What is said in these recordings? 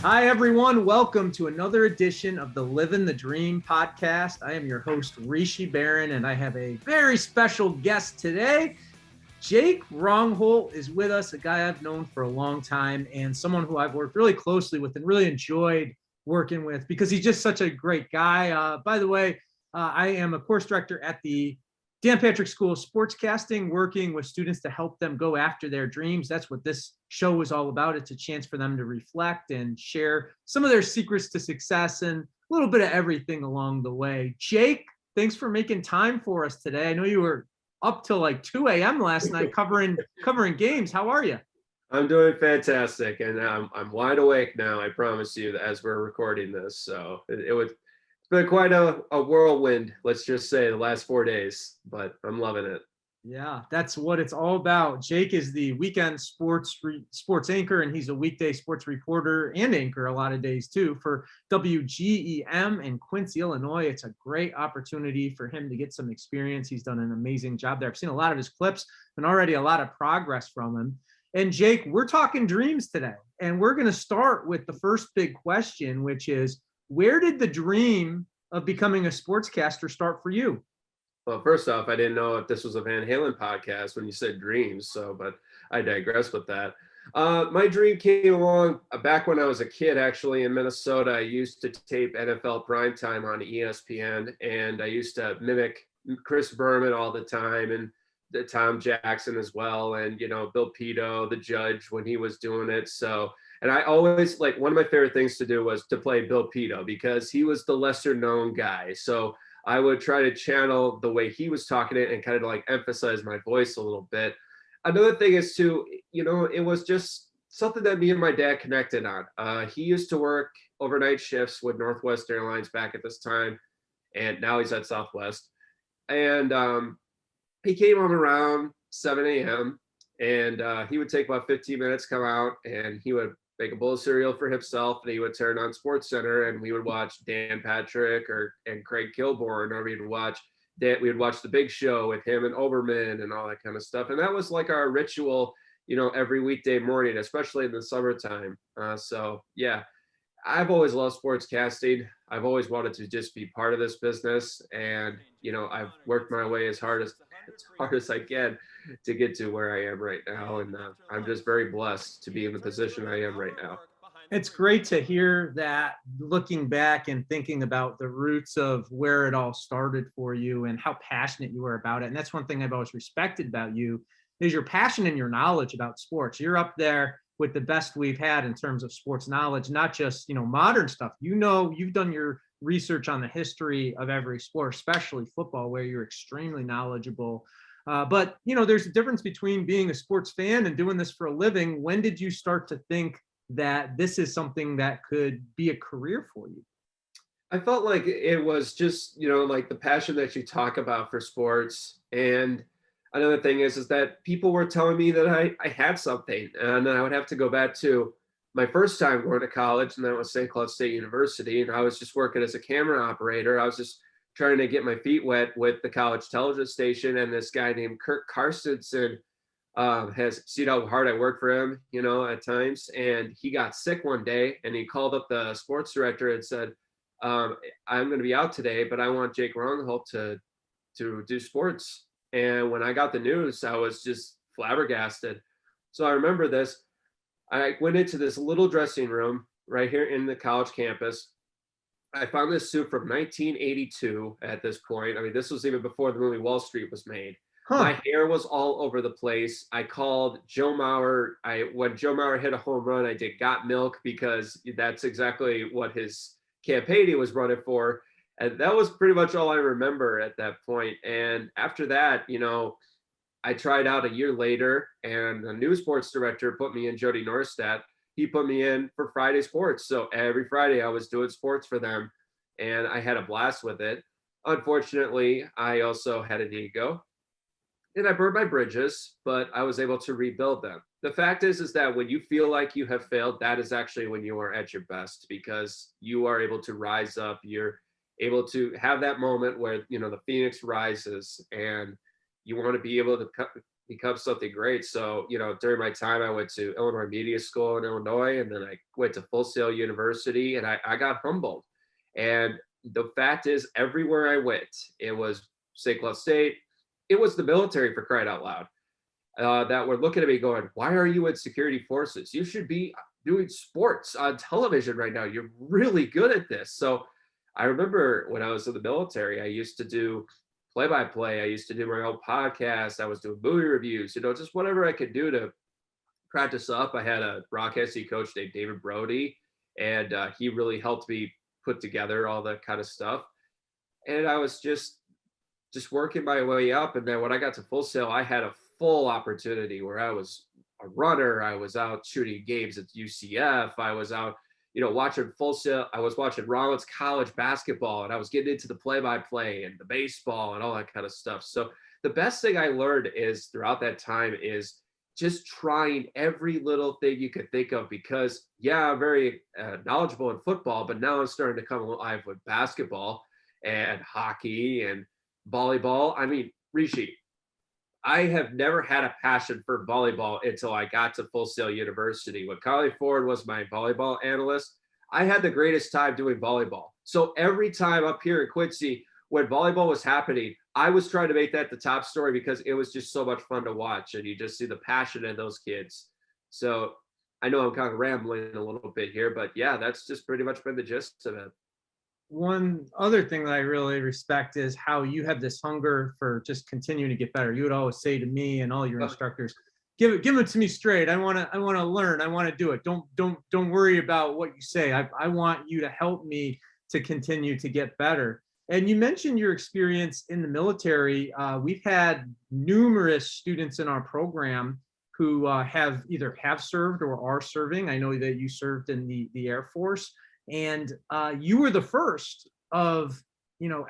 Hi, everyone. Welcome to another edition of the Livin The Dream podcast. I am your host, Rishi Barran, and I have a very special guest today. Jake Rongholt is with us, a guy I've known for a long time and someone who I've worked really closely with and really enjoyed working with because he's just such a great guy. By the way, I am a course director at the Dan Patrick School of Sportscasting, working with students to help them go after their dreams. That's what this show is all about. It's a chance for them to reflect and share some of their secrets to success and a little bit of everything along the way. Jake, thanks for making time for us today. I know you were up till like 2 a.m. last night covering games. How are you? I'm doing fantastic, and I'm wide awake now. I promise you, as we're recording this. So it's been quite a whirlwind, let's just say, the last 4 days, but I'm loving it. Yeah, that's what it's all about. Jake is the weekend sports anchor, and he's a weekday sports reporter and anchor a lot of days too for WGEM in Quincy, Illinois. It's a great opportunity for him to get some experience. He's done an amazing job there. I've seen a lot of his clips and already a lot of progress from him. And Jake, we're talking dreams today, and we're going to start with the first big question, which is, where did the dream of becoming a sportscaster start for you? Well, first off, I didn't know if this was a Van Halen podcast when you said dreams, but I digress with that. My dream came along back when I was a kid, actually, in Minnesota. I used to tape NFL primetime on ESPN, and I used to mimic Chris Berman all the time, and Tom Jackson as well, and Bill Pito, the judge, when he was doing it. And I always, like, one of my favorite things to do was to play Bill Pito because he was the lesser known guy. So I would try to channel the way he was talking it and kind of like emphasize my voice a little bit. Another thing is too, it was just something that me and my dad connected on. He used to work overnight shifts with Northwest Airlines back at this time, and now he's at Southwest. And he came home around 7 a.m. and he would take about 15 minutes, come out, and he would make a bowl of cereal for himself, and he would turn on SportsCenter, and we would watch Dan Patrick and Craig Kilborn, or we would watch The Big Show with him and Oberman and all that kind of stuff. And that was like our ritual, every weekday morning, especially in the summertime. So yeah, I've always loved sportscasting. I've always wanted to just be part of this business, and I've worked my way as hard as I can to get to where I am right now, and I'm just very blessed to be in the position I am right now. It's great to hear that, looking back and thinking about the roots of where it all started for you and how passionate you were about it. And that's one thing I've always respected about you, is your passion and your knowledge about sports. You're up there with the best we've had in terms of sports knowledge, not just modern stuff. You've done your research on the history of every sport, especially football, where you're extremely knowledgeable. But there's a difference between being a sports fan and doing this for a living. When did you start to think that this is something that could be a career for you? I felt like it was just, like the passion that you talk about for sports. And another thing is that people were telling me that I had something, and then I would have to go back to my first time going to college, and that was St. Cloud State University. And I was just working as a camera operator. I was just trying to get my feet wet with the college television station, and this guy named Kirk Carstensen has seen how hard I work for him, at times. And he got sick one day, and he called up the sports director and said, I'm going to be out today, but I want Jake Rongholt to do sports. And when I got the news, I was just flabbergasted. So I remember this. I went into this little dressing room right here in the college campus. I found this suit from 1982 at this point. I mean, this was even before the movie Wall Street was made. My hair was all over the place. I called Joe Mauer. When Joe Mauer hit a home run, I did Got Milk, because that's exactly what his campaign he was running for. And that was pretty much all I remember at that point. And after that, I tried out a year later, and the new sports director put me in, Jody Norstad. He put me in for Friday sports. So every Friday I was doing sports for them, and I had a blast with it. Unfortunately, I also had an ego, and I burned my bridges, but I was able to rebuild them. The fact is that when you feel like you have failed, that is actually when you are at your best, because you are able to rise up. You're able to have that moment where, the Phoenix rises, and you want to be able to become something great. So, during my time, I went to Illinois Media School in Illinois, and then I went to Full Sail University, and I got humbled. And the fact is, everywhere I went, it was St. Cloud State, it was the military, for crying out loud, that were looking at me going, why are you in security forces? You should be doing sports on television right now. You're really good at this. So I remember when I was in the military, I used to do play-by-play. I used to do my own podcast. I was doing movie reviews, just whatever I could do to practice up. I had a broadcasting coach named David Brody, and he really helped me put together all that kind of stuff. And I was just working my way up. And then when I got to Full Sail, I had a full opportunity where I was a runner. I was out shooting games at UCF. I was out, watching Full Sail. I was watching Rollins college basketball, and I was getting into the play-by-play and the baseball and all that kind of stuff. So the best thing I learned is throughout that time is just trying every little thing you could think of, because I'm very knowledgeable in football, but now I'm starting to come alive with basketball and hockey and volleyball. I mean, Rishi, I have never had a passion for volleyball until I got to Full Sail University. When Collie Ford was my volleyball analyst, I had the greatest time doing volleyball. So every time up here in Quincy, when volleyball was happening, I was trying to make that the top story, because it was just so much fun to watch, and you just see the passion in those kids. So I know I'm kind of rambling a little bit here, but that's just pretty much been the gist of it. One other thing that I really respect is how you have this hunger for just continuing to get better. You would always say to me and all your instructors, give it to me straight. I want to learn. I want to do it. Don't worry about what you say. I want you to help me to continue to get better. And you mentioned your experience in the military. We've had numerous students in our program who have served or are serving. I know that you served in the Air Force. And you were the first of,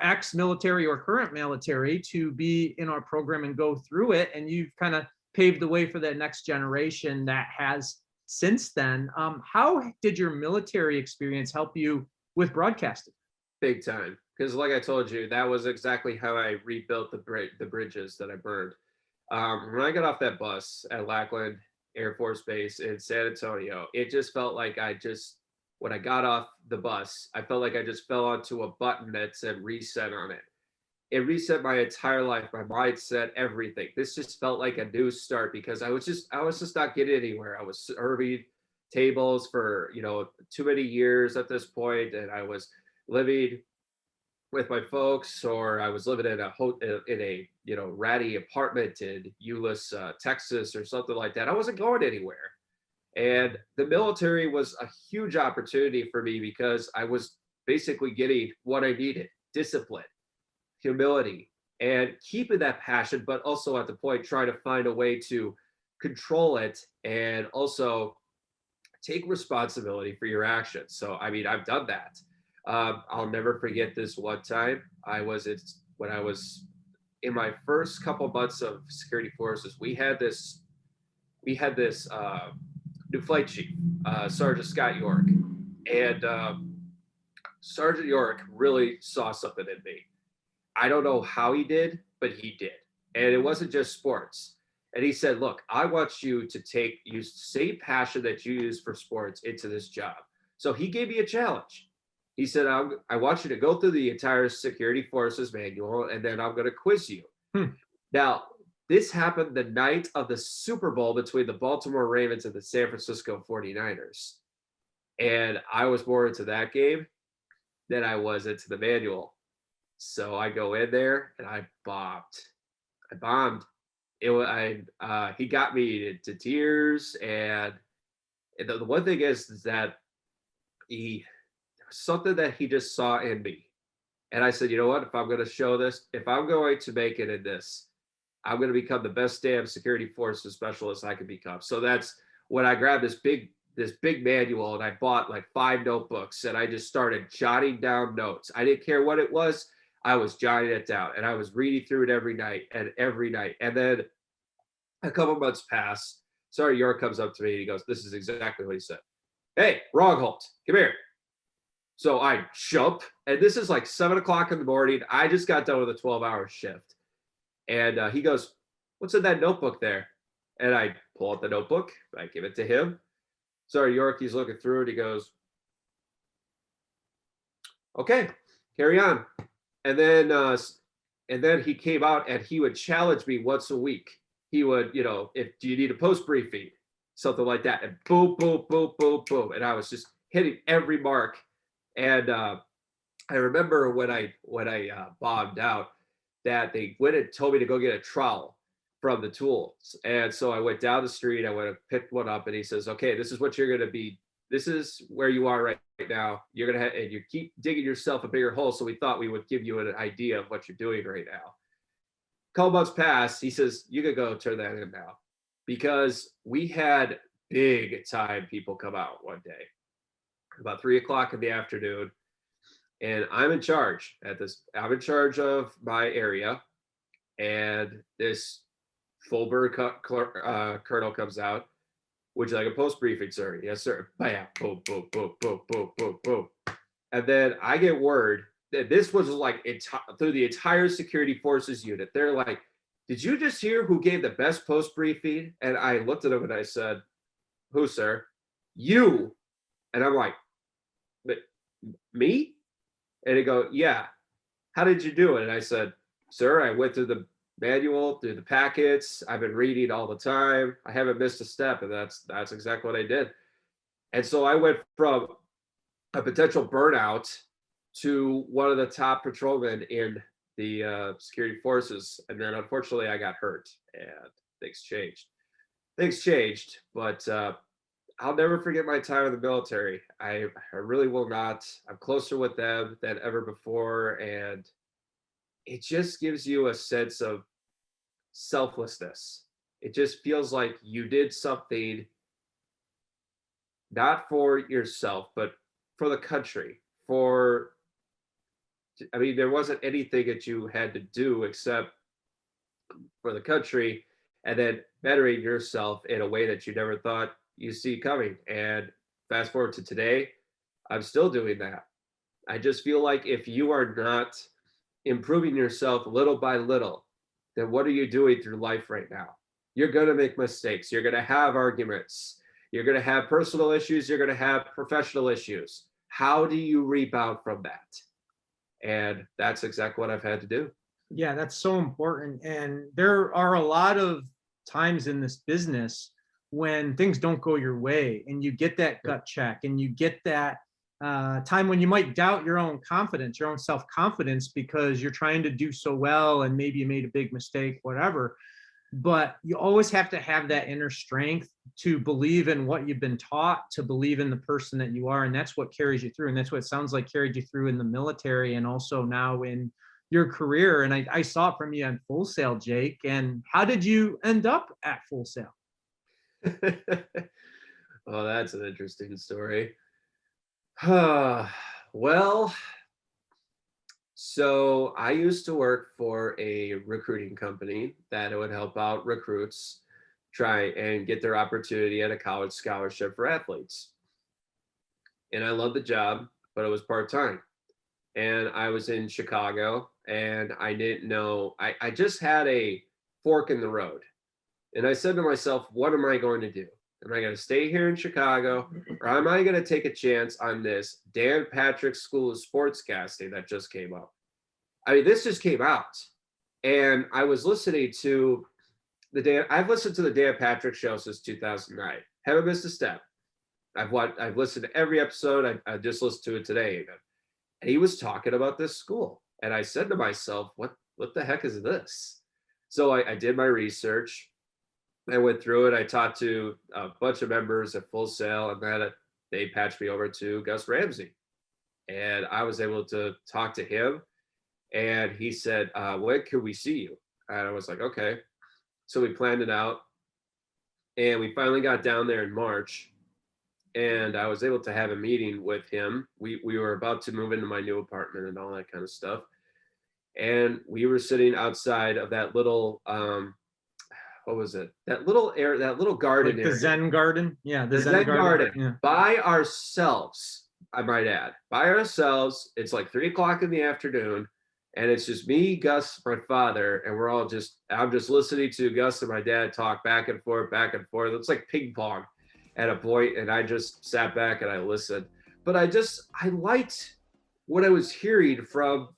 ex-military or current military to be in our program and go through it. And you've kind of paved the way for that next generation that has since then. How did your military experience help you with broadcasting? Big time. Because like I told you, that was exactly how I rebuilt the bridges that I burned. When I got off that bus at Lackland Air Force Base in San Antonio, it just felt like when I got off the bus, I felt like I just fell onto a button that said reset on it. It reset my entire life, my mindset, everything. This just felt like a new start, because I was just not getting anywhere. I was serving tables for, too many years at this point, and I was living with my folks, or I was living in a ratty apartment in Euless, Texas, or something like that. I wasn't going anywhere. And the military was a huge opportunity for me, because I was basically getting what I needed: discipline, humility, and keeping that passion, but also at the point trying to find a way to control it and also take responsibility for your actions. So, I mean, I've done that. I'll never forget this one time. When I was in my first couple months of security forces, we had this new flight chief, Sergeant Scott York. And Sergeant York really saw something in me. I don't know how he did, but he did. And it wasn't just sports. And he said, look, I want you to use the same passion that you use for sports into this job. So he gave me a challenge. He said, I want you to go through the entire security forces manual, and then I'm going to quiz you. Now, this happened the night of the Super Bowl between the Baltimore Ravens and the San Francisco 49ers. And I was more into that game than I was into the manual. So I go in there and I bombed. He got me to tears. And the one thing is that something that he just saw in me. And I said, you know what, if I'm going to show this, if I'm going to make it in this, I'm going to become the best damn security forces specialist I can become. So that's when I grabbed this big manual, and I bought like 5 notebooks, and I just started jotting down notes. I didn't care what it was. I was jotting it down, and I was reading through it every night. And then a couple months pass. Sergeant York comes up to me and he goes, this is exactly what he said. Hey, Rongholt, come here. So I jump, and this is like 7 o'clock in the morning. I just got done with a 12-hour shift. And he goes, what's in that notebook there? And I pull out the notebook, I give it to him. Sorry, York, he's looking through it. He goes, okay, carry on. And then he came out and he would challenge me once a week. He would, if do you need a post briefing, something like that, and boom, boom, boom, boom, boom, and I was just hitting every mark. And I remember when I bombed out, that they went and told me to go get a trowel from the tools, and so I went down the street. I went and picked one up, and he says, "Okay, this is what you're going to be. This is where you are right now. You're gonna have, and you keep digging yourself a bigger hole." So we thought we would give you an idea of what you're doing right now. A couple months passed. He says, "You could go turn that in now," because we had big time people come out one day, about 3 o'clock in the afternoon, and I'm in charge I'm in charge of my area, and this full bird colonel comes out. Would you like a post briefing, sir? Yes, sir. Bam, boom, boom, boom, boom, boom, boom, boom. And then I get word that this was like through the entire security forces unit. They're like, "Did you just hear who gave the best post briefing?" And I looked at him and I said, "Who, sir?" "You." And I'm like, "But me?" And he go, "Yeah. How did you do it?" And I said, "Sir, I went through the manual, through the packets. I've been reading all the time. I haven't missed a step." And that's exactly what I did. And so I went from a potential burnout to one of the top patrolmen in the security forces. And then unfortunately I got hurt and things changed. But I'll never forget my time in the military. I really will not. I'm closer with them than ever before. And it just gives you a sense of selflessness. It just feels like you did something not for yourself, but for the country. There wasn't anything that you had to do except for the country, and then bettering yourself in a way that you never thought you see coming. And fast forward to today, I'm still doing that. I just feel like if you are not improving yourself little by little, then what are you doing through life right now? You're going to make mistakes. You're going to have arguments. You're going to have personal issues. You're going to have professional issues. How do you rebound from that? And that's exactly what I've had to do. Yeah, that's so important. And there are a lot of times in this business when things don't go your way and you get that gut check and you get that time when you might doubt your own confidence, your own self-confidence, because you're trying to do so well and maybe you made a big mistake, whatever. But you always have to have that inner strength to believe in what you've been taught, to believe in the person that you are. And that's what carries you through. And that's what it sounds like carried you through in the military and also now in your career. And I saw it from you on Full Sail, Jake. And how did you end up at Full Sail? Oh, that's an interesting story. Well, so I used to work for a recruiting company that would help out recruits try and get their opportunity at a college scholarship for athletes. And I loved the job, but it was part-time. And I was in Chicago and I didn't know, I just had a fork in the road. And I said to myself, what am I going to do? Am I going to stay here in Chicago, or am I going to take a chance on this Dan Patrick School of Sportscasting that just came up? I mean, this just came out, and I was listening to I've listened to the Dan Patrick show since 2009. Haven't missed a step. I've listened to every episode. I just listened to it today even. And he was talking about this school, and I said to myself, what the heck is this? So I did my research. I went through it. I talked to a bunch of members at Full Sail, and then they patched me over to Gus Ramsey. And I was able to talk to him. And he said, when can we see you? And I was like, okay. So we planned it out. And we finally got down there in March. And I was able to have a meeting with him. We were about to move into my new apartment and all that kind of stuff. And we were sitting outside of that little what was it? That little garden Like area. the Zen garden? Yeah, the Zen garden. Yeah. By ourselves, I might add. By ourselves. It's like 3 o'clock in the afternoon. And it's just me, Gus, my father, and I'm just listening to Gus and my dad talk back and forth, back and forth. It's like ping pong at a point, and I just sat back and I listened. But I liked what I was hearing from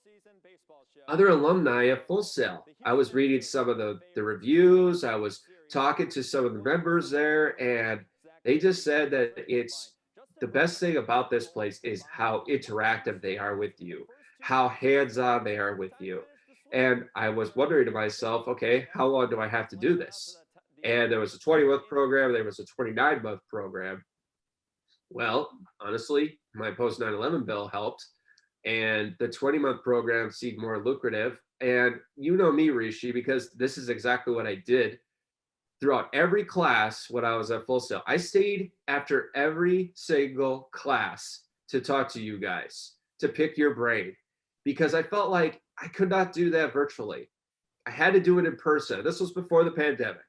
other alumni at Full Sail. I was reading some of the reviews. I was talking to some of the members there, and they just said that it's the best thing about this place is how interactive they are with you, how hands-on they are with you. And I was wondering to myself, okay, how long do I have to do this? And there was a 20-month program, there was a 29-month program. Well, honestly, my post 9/11 bill helped, and the 20-month program seemed more lucrative. And you know me, Rishi, because this is exactly what I did throughout every class when I was at Full Sail. I stayed after every single class to talk to you guys, to pick your brain, because I felt like I could not do that virtually. I had to do it in person. This was before the pandemic,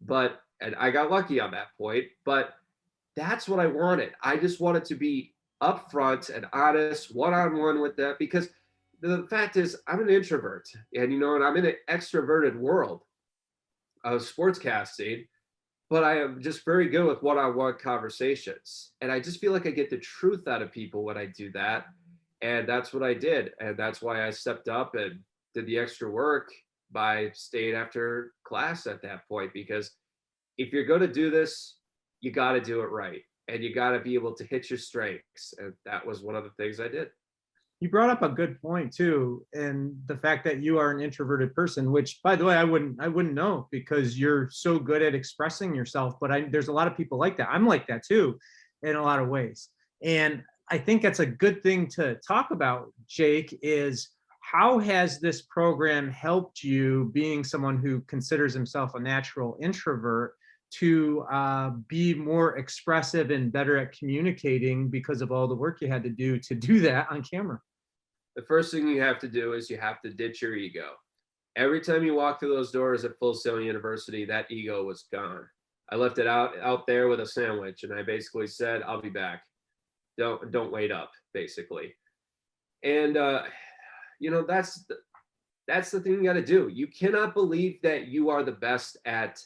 and I got lucky on that point, but that's what I wanted. I just wanted to be upfront and honest, one-on-one with them, because the fact is I'm an introvert, and and I'm in an extroverted world of sportscasting, but I am just very good with one-on-one conversations. And I just feel like I get the truth out of people when I do that. And that's what I did. And that's why I stepped up and did the extra work by staying after class at that point, because if you're going to do this, you got to do it right. And you got to be able to hit your strengths. And that was one of the things I did. You brought up a good point too, and the fact that you are an introverted person, which, by the way, I wouldn't know, because you're so good at expressing yourself. But there's a lot of people like that. I'm like that too, in a lot of ways. And I think that's a good thing to talk about, Jake, is how has this program helped you, being someone who considers himself a natural introvert, to be more expressive and better at communicating because of all the work you had to do that on camera? The first thing you have to do is you have to ditch your ego. Every time you walk through those doors at Full Sail University, that ego was gone. I left it out there with a sandwich, and I basically said, "I'll be back. Don't wait up," basically. And that's the thing you got to do. You cannot believe that you are the best at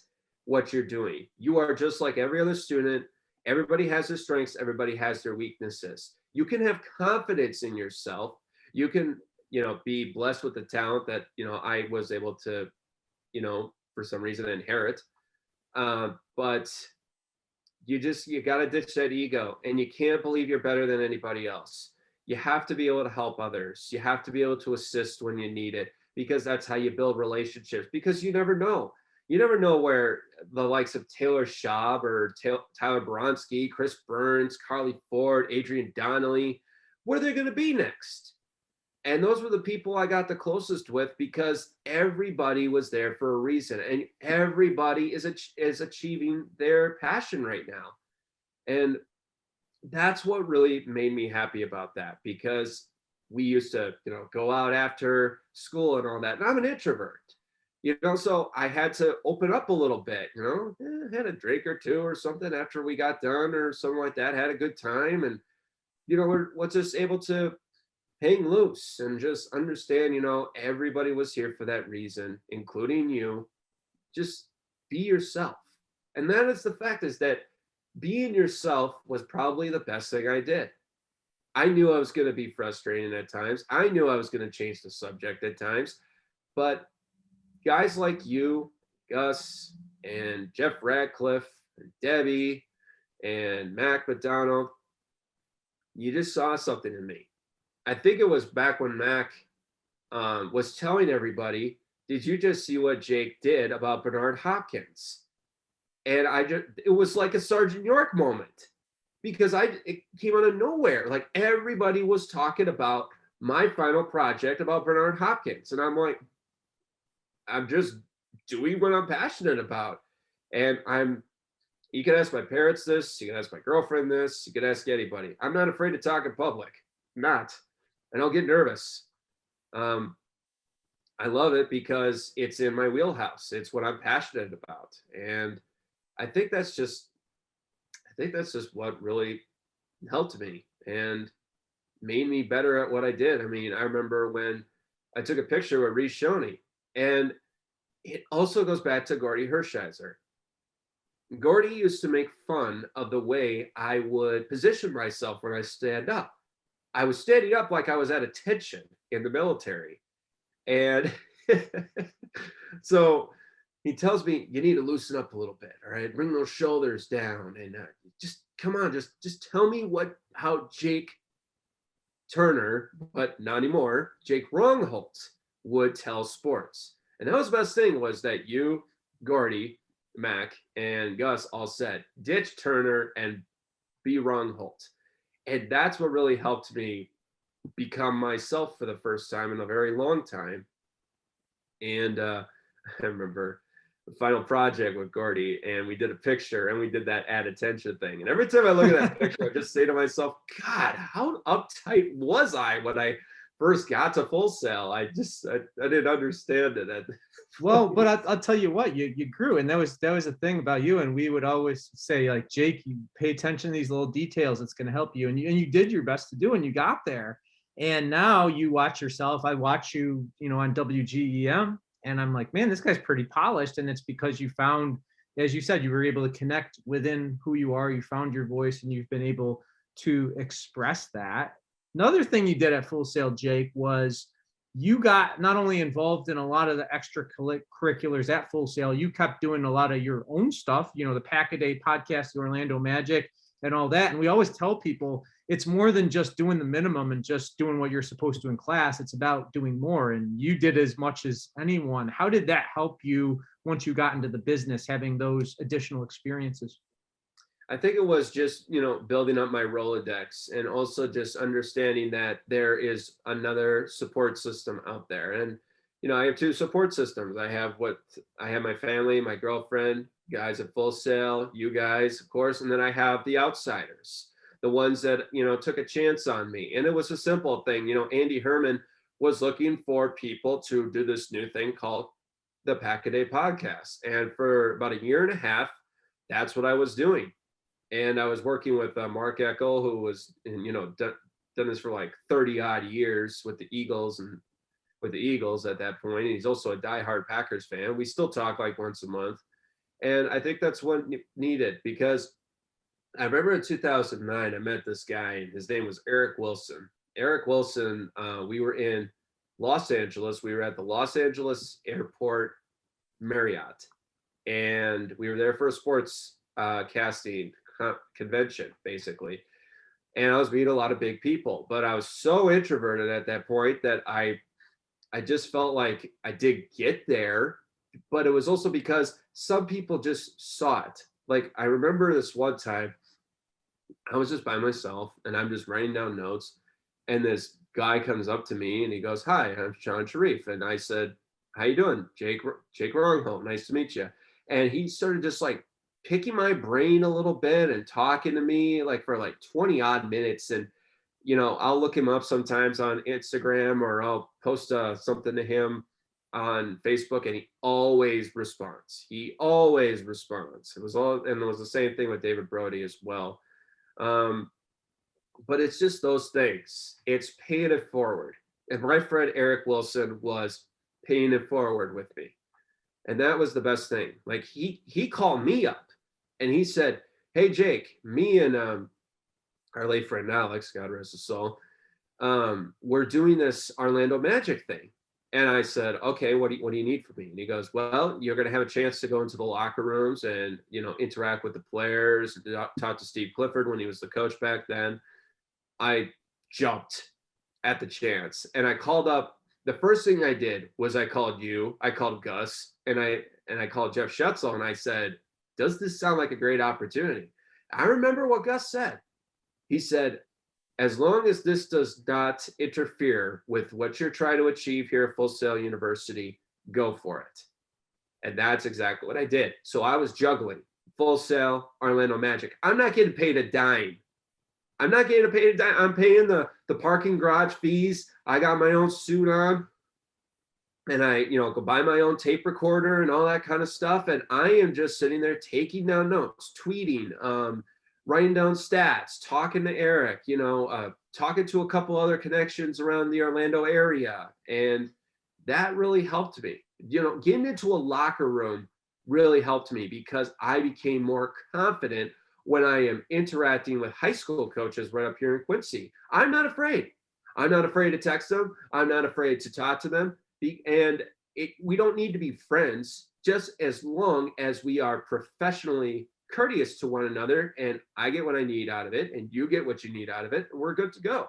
what you're doing. You are just like every other student. Everybody has their strengths. Everybody has their weaknesses. You can have confidence in yourself. You can, be blessed with the talent that, I was able to, for some reason inherit. But you got to ditch that ego, and you can't believe you're better than anybody else. You have to be able to help others. You have to be able to assist when you need it, because that's how you build relationships, because you never know. You never know where the likes of Taylor Schaub or Tyler Bronski, Chris Burns, Carly Ford, Adrian Donnelly, where they're going to be next. And those were the people I got the closest with, because everybody was there for a reason, and everybody is achieving their passion right now. And that's what really made me happy about that, because we used to, go out after school and all that. And I'm an introvert, so I had to open up a little bit, had a drink or two or something after we got done or something like that, had a good time. And, we're just able to hang loose and just understand, everybody was here for that reason, including you. Just be yourself. And that is the fact, is that being yourself was probably the best thing I did. I knew I was going to be frustrating at times. I knew I was going to change the subject at times. But guys like you, Gus, and Jeff Radcliffe, and Debbie, and Mac McDonald, you just saw something in me. I think it was back when Mac was telling everybody, "Did you just see what Jake did about Bernard Hopkins?" And it was like a Sergeant York moment, because it came out of nowhere. Like, everybody was talking about my final project about Bernard Hopkins. And I'm like, I'm just doing what I'm passionate about. And you can ask my parents this, you can ask my girlfriend this, you can ask anybody. I'm not afraid to talk in public. I'm not. And I'll get nervous. I love it because it's in my wheelhouse. It's what I'm passionate about. And I think that's just what really helped me and made me better at what I did. I mean, I remember when I took a picture with Reese Shoney. And it also goes back to Gordy Hershiser. Gordy used to make fun of the way I would position myself when I stand up. I was standing up like I was at attention in the military. And so he tells me, you need to loosen up a little bit. All right. Bring those shoulders down and just come on. Just tell me how Jake Turner, but not anymore, Jake Rongholt would tell sports. And that was the best thing, was that you, Gordy, Mac, and Gus all said, ditch Turner and be Rongholt. And that's what really helped me become myself for the first time in a very long time. And I remember the final project with Gordy, and we did a picture and we did that add attention thing. And every time I look at that picture, I just say to myself, God, how uptight was I when I first got to Full Sail? I didn't understand it. Well, but I'll tell you what, you grew, and that was the thing about you. And we would always say, like, Jake, you pay attention to these little details. It's going to help you. And you did your best to do, and you got there. And now you watch yourself. I watch you, on WGEM, and I'm like, man, this guy's pretty polished. And it's because you found, as you said, you were able to connect within who you are. You found your voice, and you've been able to express that. Another thing you did at Full Sail, Jake, was you got not only involved in a lot of the extracurriculars at Full Sail, you kept doing a lot of your own stuff, the Pack-A-Day podcast, the Orlando Magic, and all that. And we always tell people it's more than just doing the minimum and just doing what you're supposed to in class. It's about doing more. And you did as much as anyone. How did that help you once you got into the business, having those additional experiences? I think it was just, building up my Rolodex, and also just understanding that there is another support system out there. And, I have two support systems. I have my family, my girlfriend, guys at Full Sail, you guys, of course, and then I have the outsiders, the ones that, took a chance on me. And it was a simple thing. Andy Herman was looking for people to do this new thing called the Pack-A-Day podcast. And for about a year and a half, that's what I was doing. And I was working with Mark Eckel, who was, done this for like 30 odd years with the Eagles at that point. And he's also a diehard Packers fan. We still talk like once a month. And I think that's what needed, because I remember in 2009, I met this guy, and his name was Eric Wilson. Eric Wilson, we were in Los Angeles. We were at the Los Angeles Airport Marriott, and we were there for a sports casting convention, basically. And I was meeting a lot of big people, but I was so introverted at that point that I just felt like I did get there, but it was also because some people just saw it. Like, I remember this one time, I was just by myself and I'm just writing down notes, and this guy comes up to me and he goes, "Hi, I'm Sean Sharif." And I said, "How you doing?" Jake Rongholt, nice to meet you. And he started just like picking my brain a little bit and talking to me like for like 20 odd minutes. And, I'll look him up sometimes on Instagram, or I'll post something to him on Facebook, and he always responds. It was the same thing with David Brody as well. But it's just those things. It's paying it forward. And my friend Eric Wilson was paying it forward with me. And that was the best thing. Like, he called me up and he said, "Hey, Jake, me and our late friend Alex, God rest his soul, we're doing this Orlando Magic thing." And I said, "Okay, what do you need from me?" And he goes, "Well, you're going to have a chance to go into the locker rooms and, interact with the players, talk to Steve Clifford when he was the coach back then." I jumped at the chance, and I called up. The first thing I did was I called you, I called Gus, and I called Jeff Schetzel, and I said, "Does this sound like a great opportunity?" I remember what Gus said. He said, "As long as this does not interfere with what you're trying to achieve here at Full Sail University, go for it." And that's exactly what I did. So I was juggling Full Sail, Orlando Magic. I'm not getting paid a dime. I'm paying the parking garage fees. I got my own suit on, and I, go buy my own tape recorder and all that kind of stuff. And I am just sitting there taking down notes, tweeting, writing down stats, talking to Eric, talking to a couple other connections around the Orlando area. And that really helped me. Getting into a locker room really helped me because I became more confident when I am interacting with high school coaches right up here in Quincy. I'm not afraid. I'm not afraid to text them. I'm not afraid to talk to them. And we don't need to be friends just as long as we are professionally courteous to one another, and I get what I need out of it and you get what you need out of it, and we're good to go.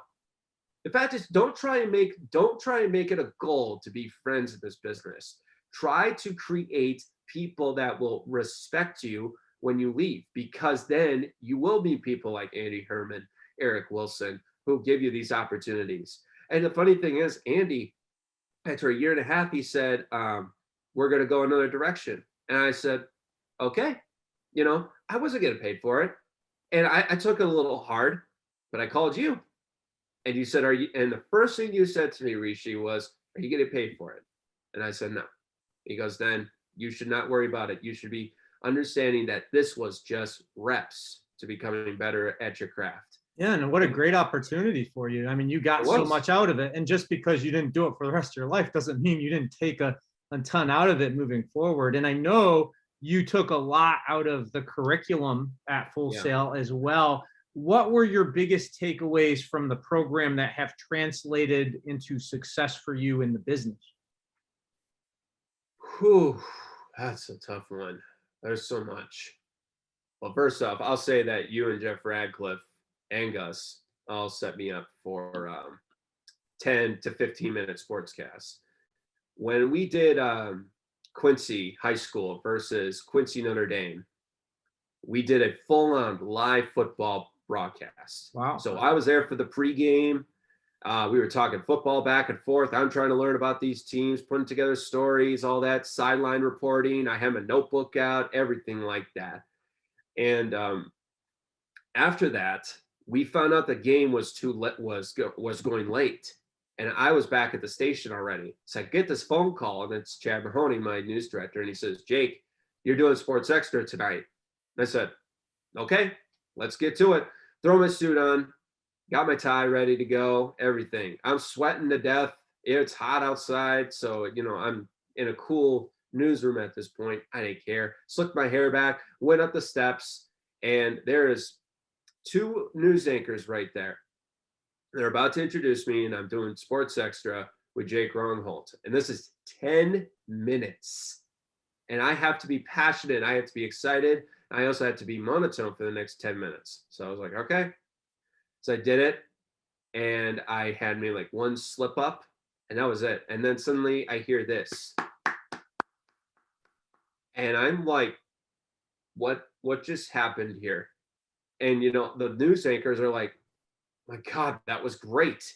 The fact is, don't try and make it a goal to be friends in this business. Try to create people that will respect you when you leave, because then you will meet people like Andy Herman, Eric Wilson, who give you these opportunities. And the funny thing is, Andy, after a year and a half, he said, we're going to go another direction. And I said, okay. I wasn't getting paid for it. And I took it a little hard, but I called you. And you said, and the first thing you said to me, Rishi, was, are you getting paid for it? And I said, no. He goes, then you should not worry about it. You should be understanding that this was just reps to becoming better at your craft. Yeah, and what a great opportunity for you. I mean, you got so much out of it. And just because you didn't do it for the rest of your life doesn't mean you didn't take a ton out of it moving forward. And I know you took a lot out of the curriculum at Full Sail as well. What were your biggest takeaways from the program that have translated into success for you in the business? Whew, that's a tough one. There's so much. Well, first off, I'll say that you and Jeff Radcliffe and Gus all set me up for 10 to 15 minute sportscasts. When we did Quincy High School versus Quincy Notre Dame, we did a full-on live football broadcast. Wow. So I was there for the pregame. We were talking football back and forth. I'm trying to learn about these teams, putting together stories, all that sideline reporting. I have a notebook out, everything like that. And after that, we found out the game was going late, and I was back at the station already. So I get this phone call, and it's Chad Mahoney, my news director, and he says, "Jake, you're doing Sports Extra tonight." And I said, "Okay, let's get to it." Throw my suit on, got my tie ready to go, everything. I'm sweating to death. It's hot outside, so I'm in a cool newsroom at this point. I didn't care. Slicked my hair back, went up the steps, and there is two news anchors right there. They're about to introduce me, and I'm doing Sports Extra with Jake Rongholt. And this is 10 minutes. And I have to be passionate. I have to be excited. I also had to be monotone for the next 10 minutes. So I was like, okay. So I did it. And I had me like one slip up, and that was it. And then suddenly I hear this. And I'm like, what just happened here? And, the news anchors are like, my God, that was great.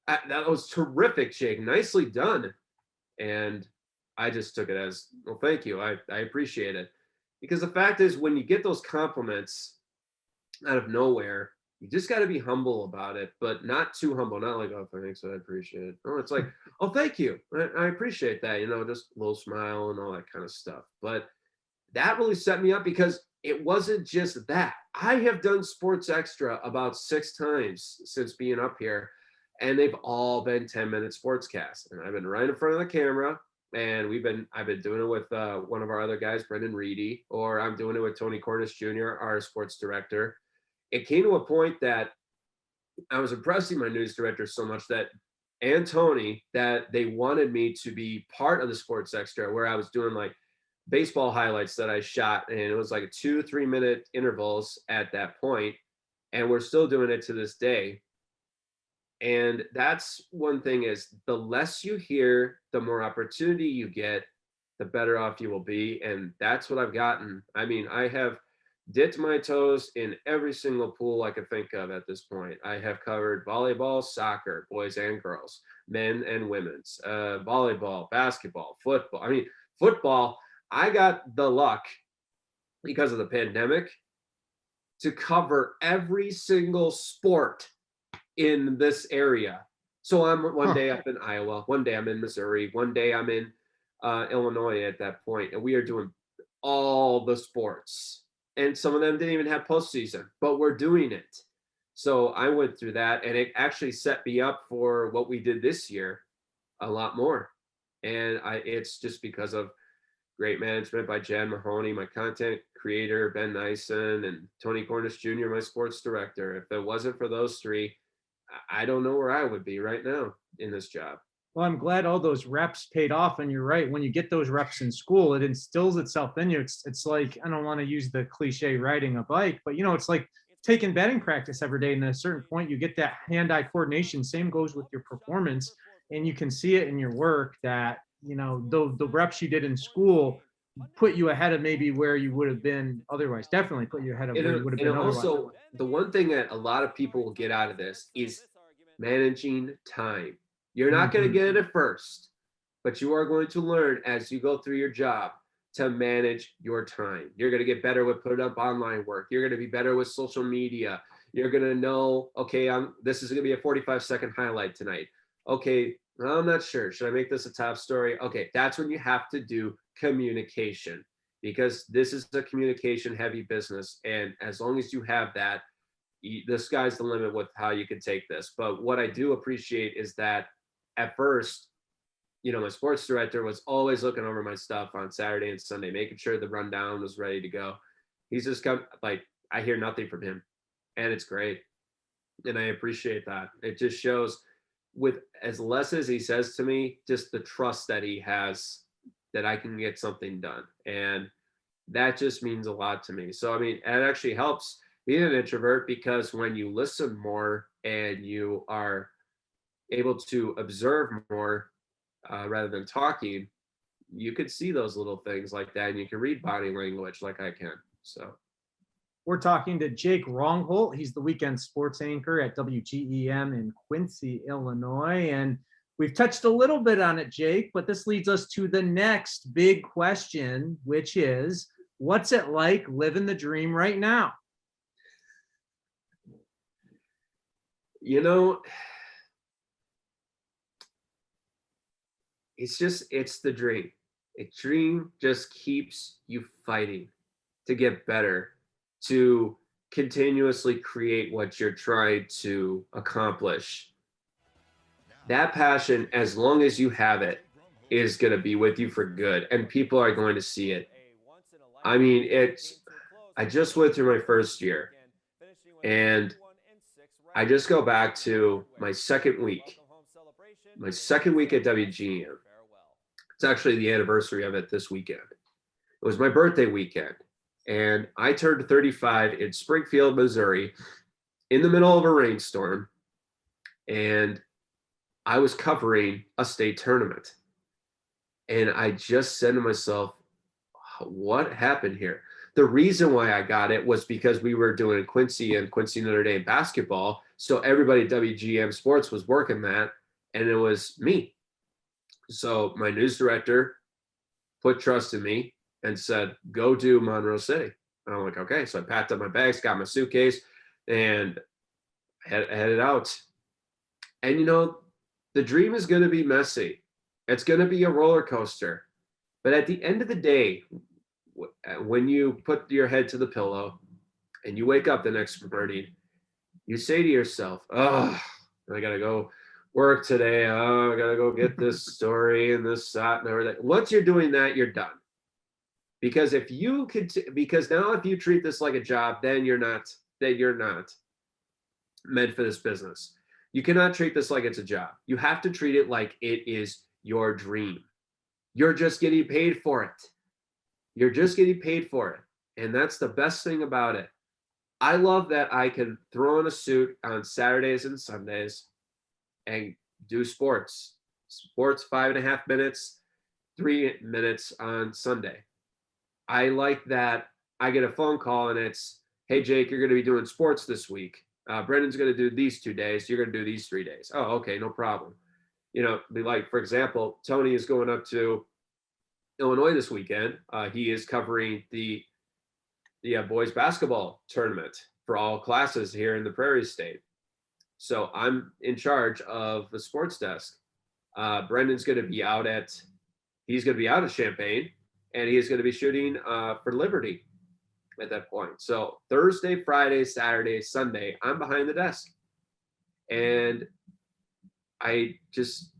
That was terrific, Jake. Nicely done. And I just took it as, well, thank you. I appreciate it. Because the fact is, when you get those compliments out of nowhere, you just got to be humble about it, but not too humble. Not like, oh, thanks, I appreciate it. Oh, it's like, oh, thank you. I appreciate that. Just a little smile and all that kind of stuff. But that really set me up, because it wasn't just that. I have done Sports Extra about 6 times since being up here, and they've all been 10-minute sportscasts. And I've been right in front of the camera, and I've been doing it with one of our other guys, Brendan Reedy, or I'm doing it with Tony Cornish Jr., our sports director. It came to a point that I was impressing my news director so much and Tony, that they wanted me to be part of the Sports Extra, where I was doing like baseball highlights that I shot, and it was like 2-3 minute intervals at that point, and we're still doing it to this day. And that's one thing, is the less you hear, the more opportunity you get, the better off you will be. And that's what I've gotten. I mean, I have dipped my toes in every single pool I could think of at this point. I have covered volleyball, soccer, boys and girls, men and women's, volleyball, basketball, football. I mean, football, I got the luck, because of the pandemic, to cover every single sport in this area. So I'm one day up in Iowa, one day I'm in Missouri, one day I'm in Illinois at that point, and we are doing all the sports. And some of them didn't even have postseason, but we're doing it. So I went through that, and it actually set me up for what we did this year a lot more. And it's just because of great management by Jan Mahoney, my content creator, Ben Nyson, and Tony Cornish Jr., my sports director. If it wasn't for those three, I don't know where I would be right now in this job. Well, I'm glad all those reps paid off. And you're right. When you get those reps in school, it instills itself in you. It's like, I don't want to use the cliche riding a bike, but it's like taking batting practice every day. And at a certain point, you get that hand-eye coordination. Same goes with your performance. And you can see it in your work that, the reps you did in school put you ahead of maybe where you would have been otherwise. Definitely put you ahead of where you would have been otherwise. Also, the one thing that a lot of people will get out of this is managing time. You're not going to get it at first, but you are going to learn as you go through your job to manage your time. You're going to get better with putting up online work. You're going to be better with social media. You're going to know, okay, this is going to be a 45-second highlight tonight. Okay, well, I'm not sure. Should I make this a top story? Okay, that's when you have to do communication, because this is a communication heavy business. And as long as you have that, the sky's the limit with how you can take this. But what I do appreciate is that at first, my sports director was always looking over my stuff on Saturday and Sunday, making sure the rundown was ready to go. He's just come, I hear nothing from him, and it's great. And I appreciate that. It just shows, with as less as he says to me, just the trust that he has that I can get something done. And that just means a lot to me. So, it actually helps being an introvert, because when you listen more and you are able to observe more rather than talking, you could see those little things like that, and you can read body language like I can. So we're talking to Jake Rongholt. He's the weekend sports anchor at WGEM in Quincy, Illinois. And we've touched a little bit on it, Jake, but this leads us to the next big question, which is, what's it like living the dream right now? It's the dream. A dream just keeps you fighting to get better, to continuously create what you're trying to accomplish. That passion, as long as you have it, is going to be with you for good, and people are going to see it. I just went through my first year, and I just go back to my second week at WGEM. It's actually the anniversary of it this weekend. It was my birthday weekend, and I turned 35 in Springfield, Missouri, in the middle of a rainstorm, and I was covering a state tournament. And I just said to myself, what happened here? The reason why I got it was because we were doing Quincy and Quincy Notre Dame basketball. So everybody at WGM Sports was working that, and it was me. So my news director put trust in me and said, go do Monroe City. And I'm like, okay. So I packed up my bags, got my suitcase, and headed out. And the dream is going to be messy. It's going to be a roller coaster. But at the end of the day, when you put your head to the pillow and you wake up the next morning, you say to yourself, oh, I got to go work today. Oh, I got to go get this story and this, that, and everything. Once you're doing that, you're done. Because if you treat this like a job, then you're not meant for this business. You cannot treat this like it's a job. You have to treat it like it is your dream. You're just getting paid for it. You're just getting paid for it. And that's the best thing about it. I love that I can throw on a suit on Saturdays and Sundays and do sports. Sports 5.5 minutes, 3 minutes on Sunday. I like that I get a phone call and it's, hey, Jake, you're going to be doing sports this week. Brendan's going to do these 2 days. You're going to do these 3 days. Oh, okay, no problem. Like, for example, Tony is going up to Illinois this weekend. He is covering the boys basketball tournament for all classes here in the Prairie State. So I'm in charge of the sports desk. Brendan's going to be out at Champaign, and he is going to be shooting for Liberty at that point. So Thursday, Friday, Saturday, Sunday, I'm behind the desk. And I just,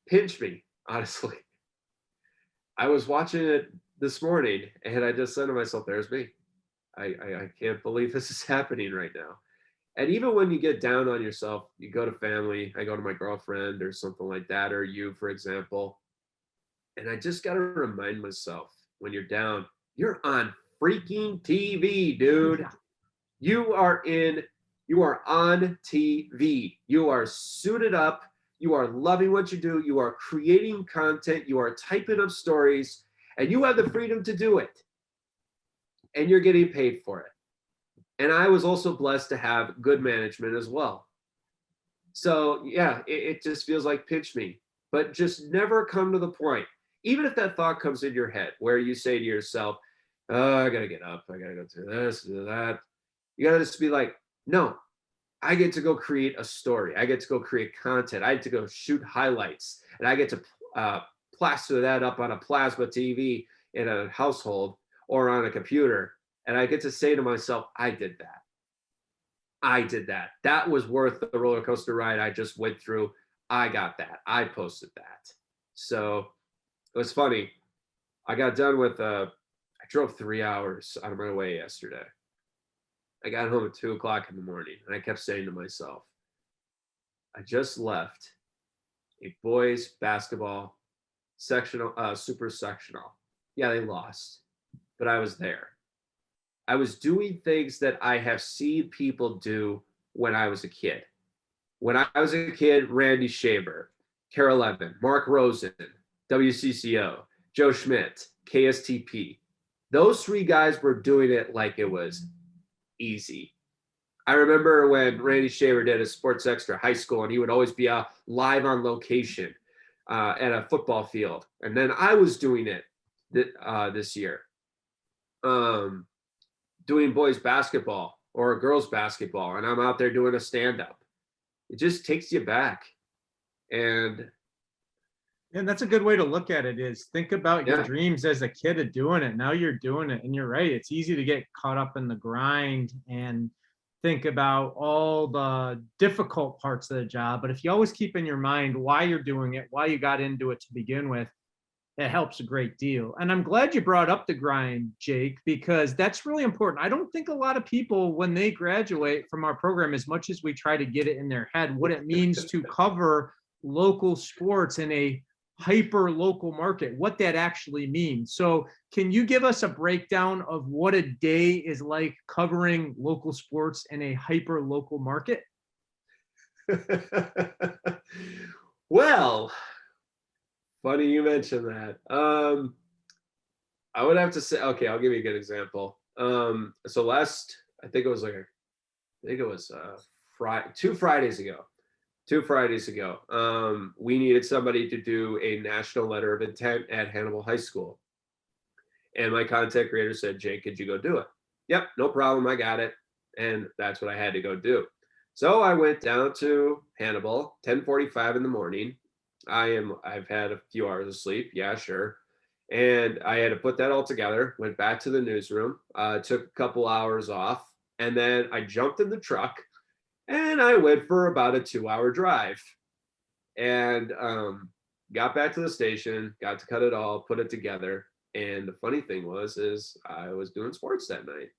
pinch me, honestly. I was watching it this morning and I just said to myself, there's me. I can't believe this is happening right now. And even when you get down on yourself, you go to family, I go to my girlfriend or something like that, or you, for example. And I just got to remind myself when you're down, you're on freaking TV, dude. Yeah. You are on TV. You are suited up. You are loving what you do. You are creating content. You are typing up stories, and you have the freedom to do it. And you're getting paid for it. And I was also blessed to have good management as well. So yeah, it just feels like pinch me, but just never come to the point, even if that thought comes in your head where you say to yourself, oh, I gotta get up, I gotta go do this, do that. You gotta just be like, no, I get to go create a story. I get to go create content. I get to go shoot highlights, and I get to plaster that up on a plasma TV in a household or on a computer. And I get to say to myself, I did that. I did that. That was worth the roller coaster ride I just went through. I got that. I posted that. So it was funny. I got done with, I drove 3 hours out of my way yesterday. I got home at 2:00 in the morning, and I kept saying to myself, I just left a boys basketball sectional, super sectional. Yeah, they lost, but I was there. I was doing things that I have seen people do when I was a kid. When I was a kid, Randy Shaver, Carol Levin, Mark Rosen, WCCO, Joe Schmidt, KSTP. Those three guys were doing it like it was easy. I remember when Randy Shaver did a Sports Extra high school, and he would always be live on location at a football field. And then I was doing it this year. Doing boys basketball or girls basketball, and I'm out there doing a stand-up. It just takes you back. And that's a good way to look at it, is think about your dreams as a kid of doing it. Now you're doing it, and you're right. It's easy to get caught up in the grind and think about all the difficult parts of the job. But if you always keep in your mind why you're doing it, why you got into it to begin with, it helps a great deal. And I'm glad you brought up the grind, Jake, because that's really important. I don't think a lot of people, when they graduate from our program, as much as we try to get it in their head, what it means to cover local sports in a hyper local market, what that actually means. So can you give us a breakdown of what a day is like covering local sports in a hyper local market? Well, funny you mentioned that. I would have to say, okay, I'll give you a good example. So last, I think it was Friday, 2 Fridays ago, we needed somebody to do a national letter of intent at Hannibal High School. And my content creator said, Jake, could you go do it? Yep, no problem, I got it. And that's what I had to go do. So I went down to Hannibal, 10:45 in the morning. I've had a few hours of sleep. Yeah, sure. And I had to put that all together, went back to the newsroom, took a couple hours off, and then I jumped in the truck and I went for about a 2-hour drive, and got back to the station, got to cut it all, put it together. And the funny thing is I was doing sports that night.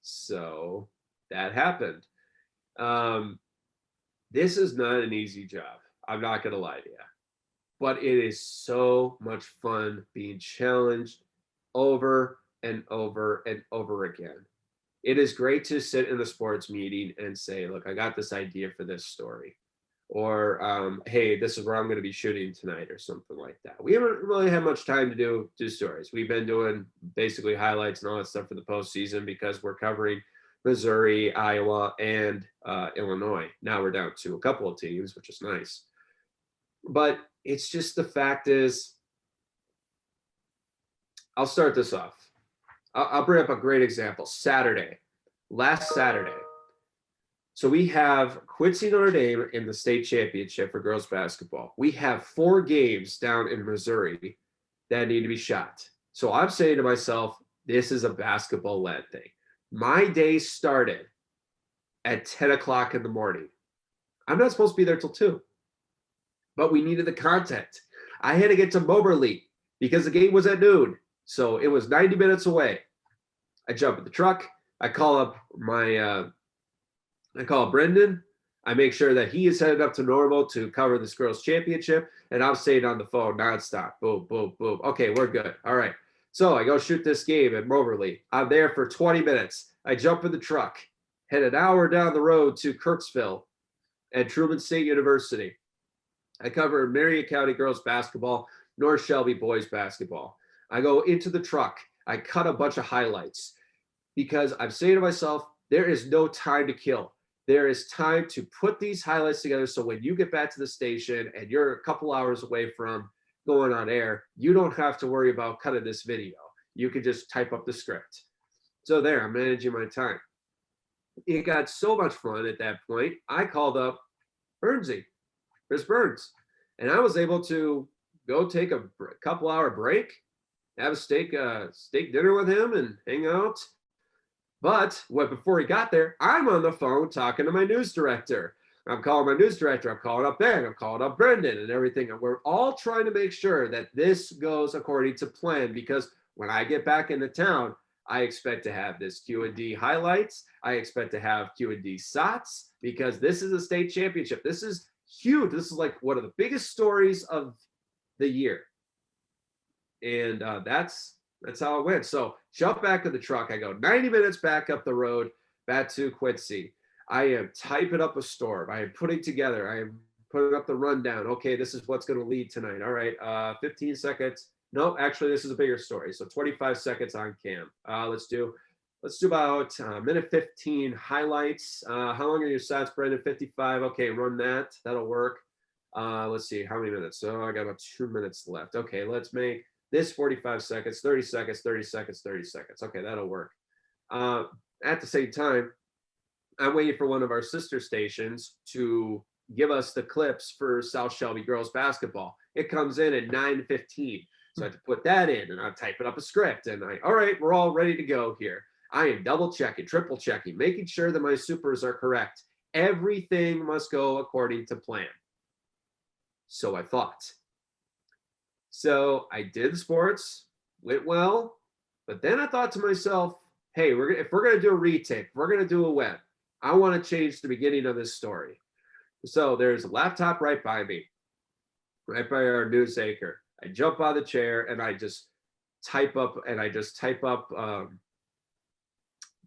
So that happened. This is not an easy job. I'm not going to lie to you, but it is so much fun being challenged over and over and over again. It is great to sit in a sports meeting and say, look, I got this idea for this story, or hey, this is where I'm going to be shooting tonight, or something like that. We haven't really had much time to do stories. We've been doing basically highlights and all that stuff for the postseason because we're covering Missouri, Iowa, and Illinois. Now we're down to a couple of teams, which is nice. But it's just, the fact is, I'll start this off. I'll bring up a great example. Last Saturday. So we have Quincy, Notre Dame in the state championship for girls basketball. We have 4 games down in Missouri that need to be shot. So I'm saying to myself, this is a basketball-led thing. My day started at 10 o'clock in the morning. I'm not supposed to be there till 2. but we needed the content. I had to get to Moberly because the game was at noon. So it was 90 minutes away. I jump in the truck. I call up Brendan. I make sure that he is headed up to Normal to cover this girls' championship, and I'm staying on the phone nonstop. Boom, boom, boom. Okay, we're good. All right. So I go shoot this game at Moberly. I'm there for 20 minutes. I jump in the truck, head an hour down the road to Kirksville at Truman State University. I cover Marion County girls basketball, North Shelby boys basketball. I go into the truck. I cut a bunch of highlights because I'm saying to myself, there is no time to kill. There is time to put these highlights together so when you get back to the station and you're a couple hours away from going on air, you don't have to worry about cutting this video. You can just type up the script. So there, I'm managing my time. It got so much fun at that point. I called up Chris Burns, and I was able to go take a couple hour break, have a steak dinner with him and hang out. But before he got there, I'm on the phone talking to my news director. I'm calling my news director. I'm calling up Ben. I'm calling up Brendan and everything. And we're all trying to make sure that this goes according to plan, because when I get back into town, I expect to have this Q&D highlights. I expect to have Q&D SOTs, because this is a state championship. This is huge. This is like one of the biggest stories of the year. And that's how it went. So jump back in the truck. I go 90 minutes back up the road, back to Quincy. I am typing up a story. I am putting together. I am putting up the rundown. Okay, this is what's going to lead tonight. All right, 15 seconds. No, actually, this is a bigger story. So 25 seconds on cam. Let's do about minute 15 highlights. How long are your sets, Brendan? 55. Okay, run that. That'll work. Let's see, how many minutes? So I got about 2 minutes left. Okay, let's make this 45 seconds, 30 seconds, 30 seconds, 30 seconds. Okay, that'll work. At the same time, I'm waiting for one of our sister stations to give us the clips for South Shelby girls basketball. It comes in at 9:15. So I have to put that in, and I'm typing up a script, and all right, we're all ready to go here. I am double checking, triple checking, making sure that my supers are correct. Everything must go according to plan. So I thought. So I did sports, went well, but then I thought to myself, hey, if we're going to do a retake, if we're going to do a web, I want to change the beginning of this story. So there's a laptop right by me, right by our news anchor. I jump on the chair and I just type up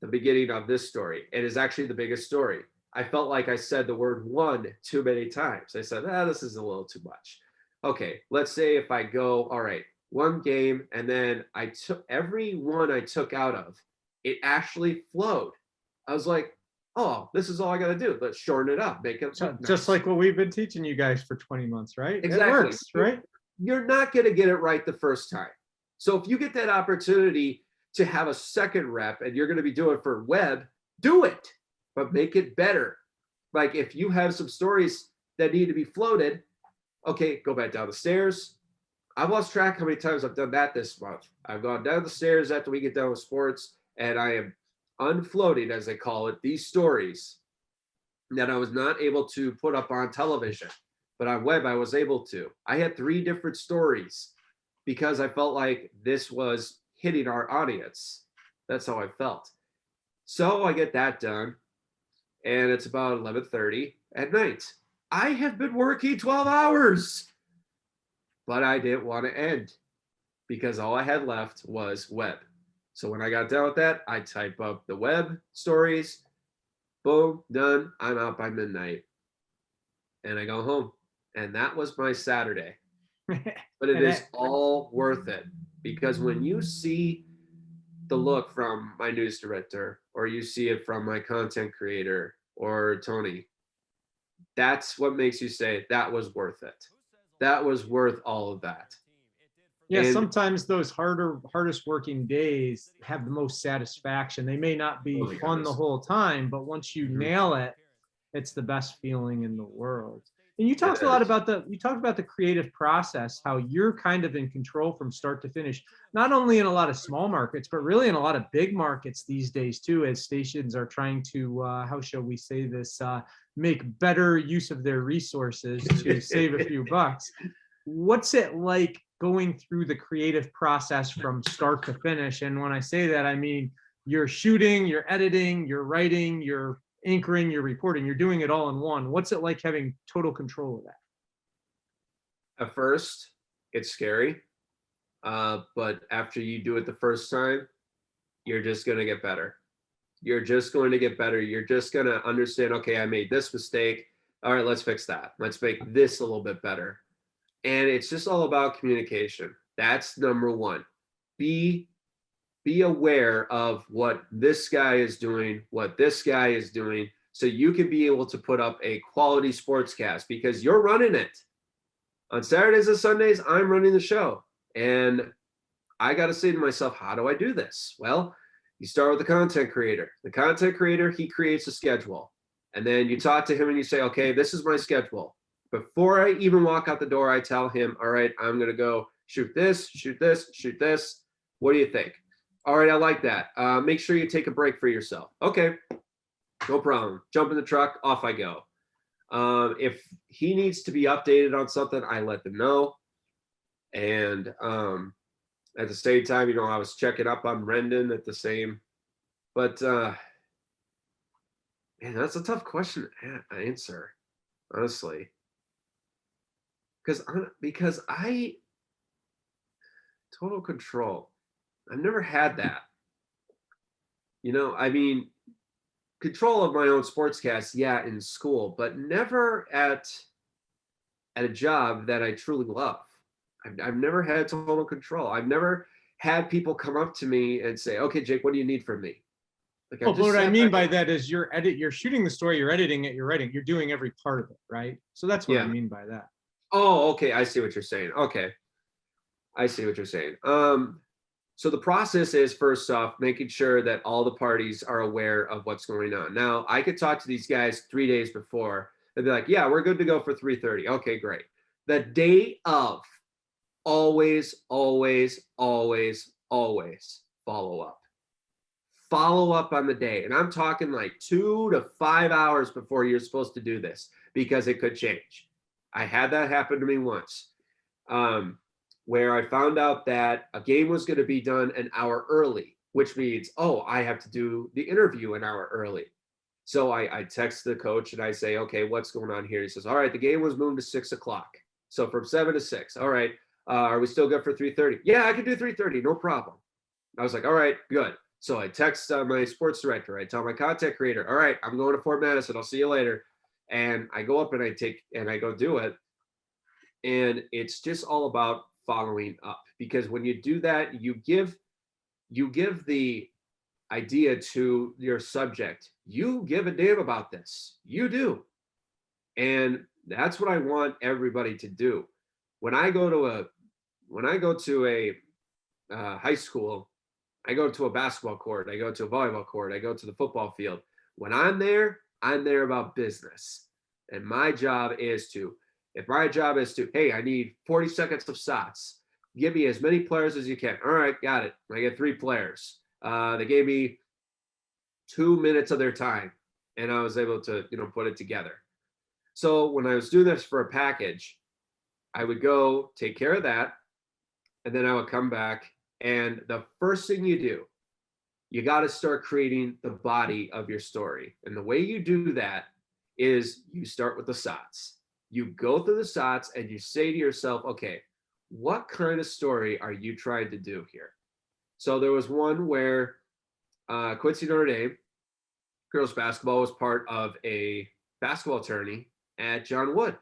the beginning of this story. It is actually the biggest story. I felt like I said the word one too many times. I said, this is a little too much. Okay, let's say if I go, all right, one game, and then I took every one I took out of, it actually flowed. I was like, oh, this is all I got to do. Let's shorten it up, make it nice. Just like what we've been teaching you guys for 20 months, right? Exactly. It works, right? You're not going to get it right the first time. So if you get that opportunity to have a second rep and you're going to be doing it for web, do it, but make it better. Like if you have some stories that need to be floated, okay, go back down the stairs. I've lost track how many times I've done that this month. I've gone down the stairs after we get done with sports, and I am unfloating, as they call it, these stories that I was not able to put up on television, but on web I was able to. I had 3 different stories because I felt like this was hitting our audience. That's how I felt. So I get that done, and it's about 11:30 at night. I have been working 12 hours, but I didn't want to end because all I had left was web. So when I got done with that, I type up the web stories, boom, done. I'm out by midnight, and I go home. And that was my Saturday. But it is all worth it, because when you see the look from my news director, or you see it from my content creator or Tony, that's what makes you say that was worth it. That was worth all of that. Yeah, and sometimes those hardest working days have the most satisfaction. They may not be fun the whole time, but once you nail it, it's the best feeling in the world. And you It talked a lot is. about the creative process, how you're kind of in control from start to finish, not only in a lot of small markets, but really in a lot of big markets these days too, as stations are trying to, how shall we say this, make better use of their resources to save a few bucks. What's it like going through the creative process from start to finish? And when I say that, I mean, you're shooting, you're editing, you're writing, you're anchoring, you're reporting, you're doing it all in one. What's it like having total control of that? At first, it's scary. But after you do it the first time, you're just going to get better. You're just going to get better. You're just going to understand, okay, I made this mistake. All right, let's fix that. Let's make this a little bit better. And it's just all about communication. That's number one. Be aware of what this guy is doing, what this guy is doing, so you can be able to put up a quality sportscast because you're running it. On Saturdays and Sundays, I'm running the show. And I got to say to myself, how do I do this? Well, you start with the content creator. The content creator, he creates a schedule. And then you talk to him and you say, okay, this is my schedule. Before I even walk out the door, I tell him, all right, I'm going to go shoot this, shoot this, shoot this. What do you think? All right, I like that. Make sure you take a break for yourself. Okay, no problem. Jump in the truck, off I go. If he needs to be updated on something, I let them know. And at the same time, I was checking up on Brendan at the same. But man, that's a tough question to answer, honestly. Because I total control. I've never had that. I mean, control of my own sportscast, yeah, in school, but never at a job that I truly love. I've never had total control. I've never had people come up to me and say, "Okay, Jake, what do you need from me?" Like Well, but what I mean by that is you're shooting the story, you're editing it, you're writing, you're doing every part of it, right? So that's what I mean by that. Oh, okay. I see what you're saying. Okay. I see what you're saying. So the process is, first off, making sure that all the parties are aware of what's going on. Now, I could talk to these guys 3 days before. They'd be like, yeah, we're good to go for 3:30. Okay, great. The day of, always, always, always, always follow up. Follow up on the day. And I'm talking like 2 to 5 hours before you're supposed to do this because it could change. I had that happen to me once. Where I found out that a game was going to be done an hour early, which means, oh, I have to do the interview an hour early. So I text the coach and I say, okay, what's going on here? He says, all right, the game was moved to 6 o'clock. So from 7 to 6. All right. Are we still good for 3:30? Yeah, I can do 3:30. No problem. I was like, all right, good. So I text my sports director. I tell my content creator, all right, I'm going to Fort Madison. I'll see you later. And I go up and I go do it. And it's just all about following up, because when you do that, you give the idea to your subject, you give a damn about this, you do. And that's what I want everybody to do. When I go to a high school, I go to a basketball court, I go to a volleyball court, I go to the football field. When I'm there about business. And my job is to, hey, I need 40 seconds of shots. Give me as many players as you can. All right, got it. I get 3 players. They gave me 2 minutes of their time, and I was able to, put it together. So when I was doing this for a package, I would go take care of that, and then I would come back. And the first thing you do, you got to start creating the body of your story. And the way you do that is you start with the shots. You go through the shots and you say to yourself, okay, what kind of story are you trying to do here? So there was one where Quincy, Notre Dame, girls basketball was part of a basketball tourney at John Wood.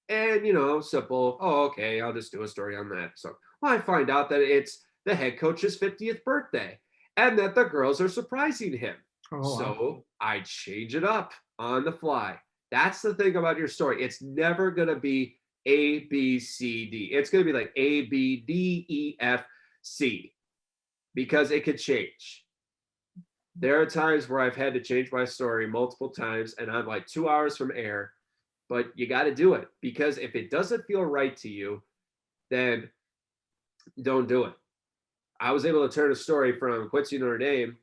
And, simple, oh, okay, I'll just do a story on that. So I find out that it's the head coach's 50th birthday and that the girls are surprising him. Oh, so wow. I change it up on the fly. That's the thing about your story. It's never going to be A, B, C, D. It's going to be like A, B, D, E, F, C, because it could change. There are times where I've had to change my story multiple times, and I'm like 2 hours from air, but you got to do it, because if it doesn't feel right to you, then don't do it. I was able to turn a story from Quincy, Notre Dame,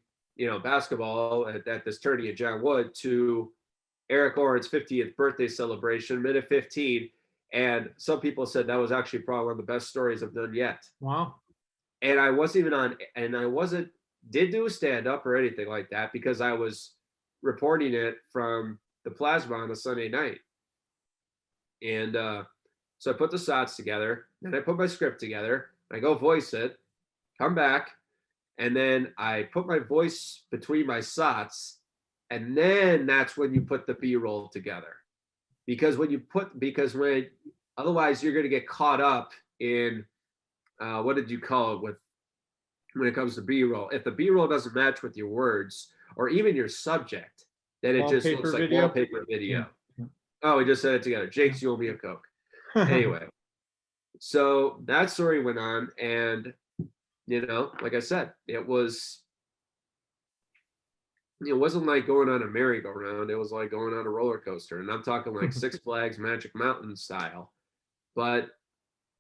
basketball at this tourney at John Wood, to Eric Oren's 50th birthday celebration, minute 15. And some people said that was actually probably one of the best stories I've done yet. Wow. And I did do a stand up or anything like that, because I was reporting it from the plasma on a Sunday night. And so I put the SOTs together, and I put my script together, I go voice it, come back, and then I put my voice between my SOTs, and then that's when you put the B-roll together. Because otherwise you're going to get caught up in what did you call it when it comes to B-roll. If the B-roll doesn't match with your words or even your subject, then it just looks like wallpaper video. Yeah. Oh, we just said it together. Jake's, you owe me a Coke. Anyway, so that story went on, and like I said, it wasn't like going on a merry-go-round. It was like going on a roller coaster, and I'm talking like Six Flags Magic Mountain style. But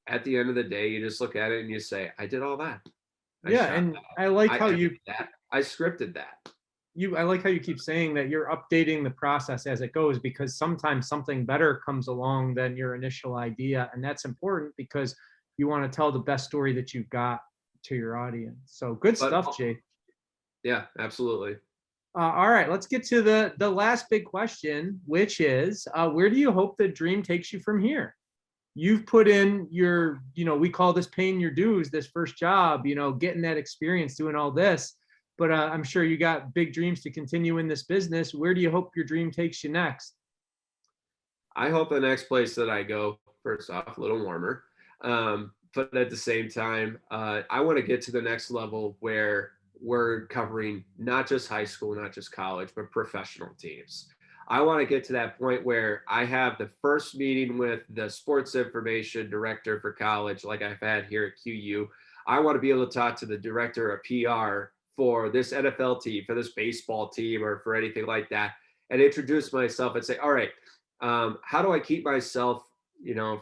at the end of the day, you just look at it and you say, I did all that. I like how I scripted that. I like how you keep saying that you're updating the process as it goes, because sometimes something better comes along than your initial idea. And that's important because you want to tell the best story that you've got to your audience. So good stuff, Jake. Yeah, absolutely. All right, let's get to the last big question, which is where do you hope the dream takes you from here? You've put in your, we call this paying your dues, this first job, getting that experience, doing all this. But I'm sure you got big dreams to continue in this business. Where do you hope your dream takes you next? I hope the next place that I go, first off, a little warmer. But at the same time, I want to get to the next level where we're covering not just high school, not just college, but professional teams. I want to get to that point where I have the first meeting with the sports information director for college, like I've had here at QU. I want to be able to talk to the director of PR for this NFL team, for this baseball team, or for anything like that, and introduce myself and say, all right, how do I keep myself,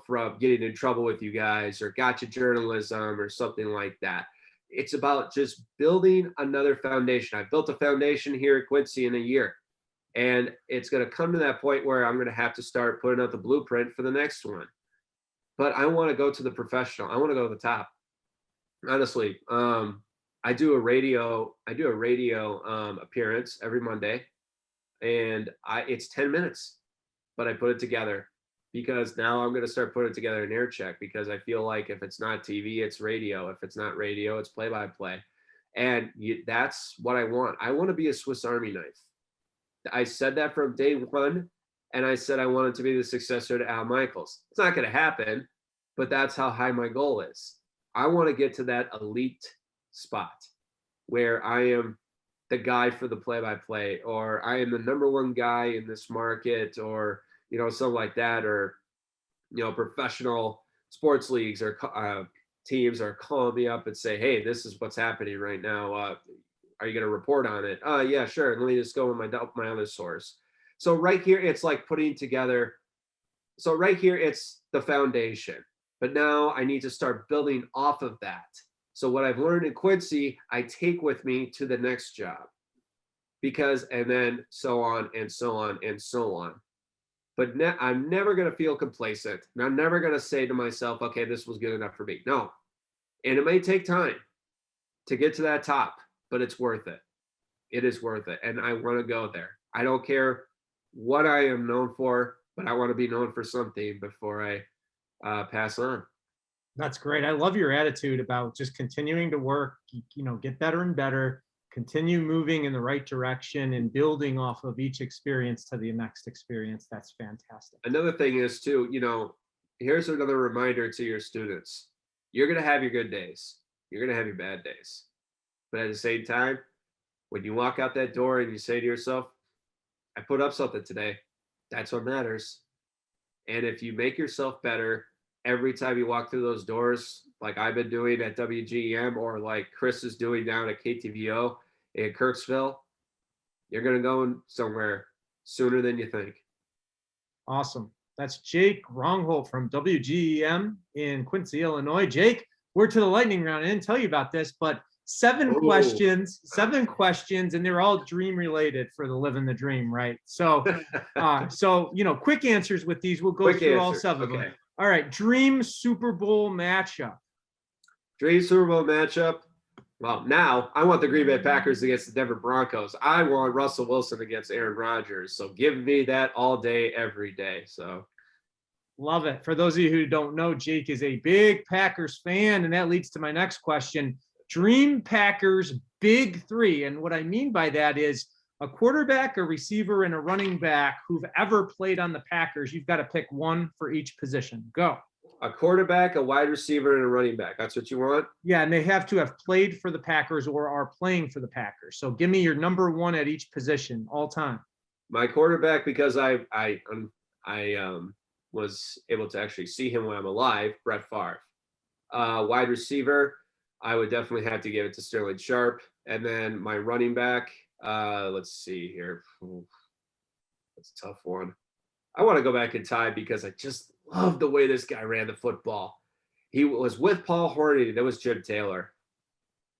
from getting in trouble with you guys, or gotcha journalism or something like that. It's about just building another foundation. I've built a foundation here at Quincy in a year, and it's going to come to that point where I'm going to have to start putting out the blueprint for the next one. But I want to go to the professional. I want to go to the top. Honestly, I do a radio appearance every Monday, and it's 10 minutes, but I put it together because now I'm going to start putting together an air check, because I feel like if it's not TV, it's radio. If it's not radio, it's play-by-play. And that's what I want. I want to be a Swiss Army knife. I said that from day one, and I said I wanted to be the successor to Al Michaels. It's not going to happen, but that's how high my goal is. I want to get to that elite spot where I am the guy for the play-by-play, or I am the number one guy in this market, or something like that, or professional sports leagues or teams are calling me up and say, hey, this is what's happening right now. Are you going to report on it? Yeah, sure. Let me just go with my other source. So right here, it's like putting together. So right here, it's the foundation. But now I need to start building off of that. So what I've learned in Quincy, I take with me to the next job, and then so on and so on and so on. But I'm never going to feel complacent. And I'm never going to say to myself, okay, this was good enough for me. No. And it may take time to get to that top, but it's worth it. It is worth it. And I want to go there. I don't care what I am known for, but I want to be known for something before I pass on. That's great. I love your attitude about just continuing to work, get better and better, continue moving in the right direction and building off of each experience to the next experience. That's fantastic. Another thing is too, here's another reminder to your students. You're going to have your good days. You're going to have your bad days. But at the same time, when you walk out that door and you say to yourself, I put up something today, that's what matters. And if you make yourself better every time you walk through those doors, like I've been doing at WGEM, or like Chris is doing down at KTVO in Kirksville, you're going to go somewhere sooner than you think. Awesome. That's Jake Rongholt from WGEM in Quincy, Illinois. Jake, we're to the lightning round. I didn't tell you about this, but seven questions, and they're all dream related for the Livin the Dream, right? So, quick answers with these. We'll go through all seven of them. All right, dream Super Bowl matchup. Dream Super Bowl matchup. Well, now I want the Green Bay Packers against the Denver Broncos. I want Russell Wilson against Aaron Rodgers. So give me that all day, every day. So love it. For those of you who don't know, Jake is a big Packers fan, and that leads to my next question. Dream Packers big three. And what I mean by that is a quarterback, a receiver, and a running back who've ever played on the Packers. You've got to pick one for each position. Go. A quarterback, a wide receiver, and a running back. That's what you want? Yeah, and they have to have played for the Packers or are playing for the Packers. So give me your number one at each position all time. My quarterback, because I was able to actually see him when I'm alive, Brett Favre. Wide receiver, I would definitely have to give it to Sterling Sharp. And then my running back, let's see here. That's a tough one. I want to go back in time because I just love the way this guy ran the football. He was with Paul Hornady. That was Jim Taylor.